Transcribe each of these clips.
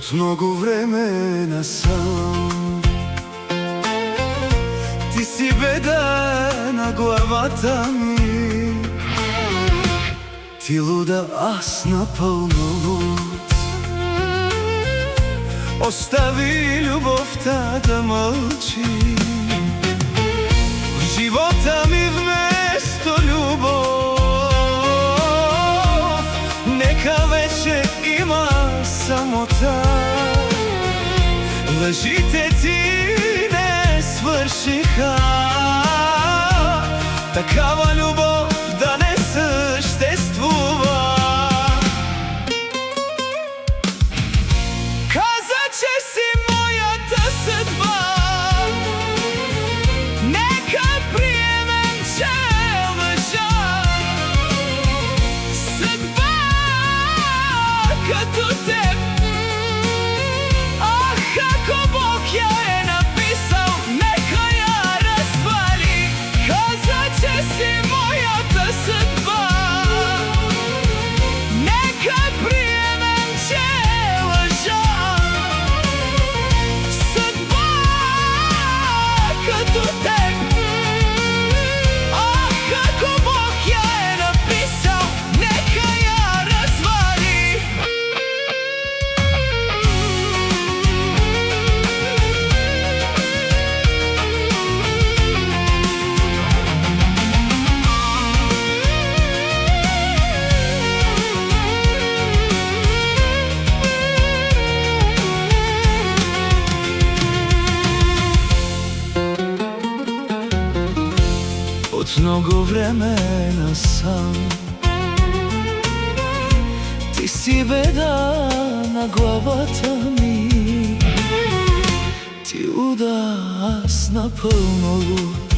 Од многу време насам ти си беда на главата ми. Ти луда, аз напълно луд. Остави любовта да мълчи. В живота ми вместо любов нека вече има самота. Лъжите ти не свършиха. Такава любов да не съществува. Каза, че си моята съдба. Нека приемем, че лъжа. Съдба като теб. Ах, ако Бог я е написал, нека я развали. Каза, че си моята съдба. Нека приемем, че лъжа. Съдба като теб. Ах, ако Бог я е написал, нека я развали. От много време насам ти си беда на главата ми. Ти луда, аз напълно луд.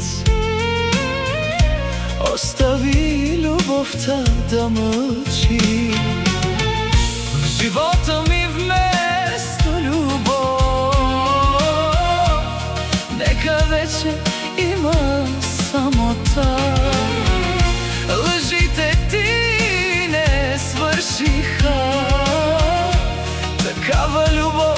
Остави любовта да мълчи. В живота ми вместо любов нека вече има самота. Лъжите ти не свършиха. Такава любов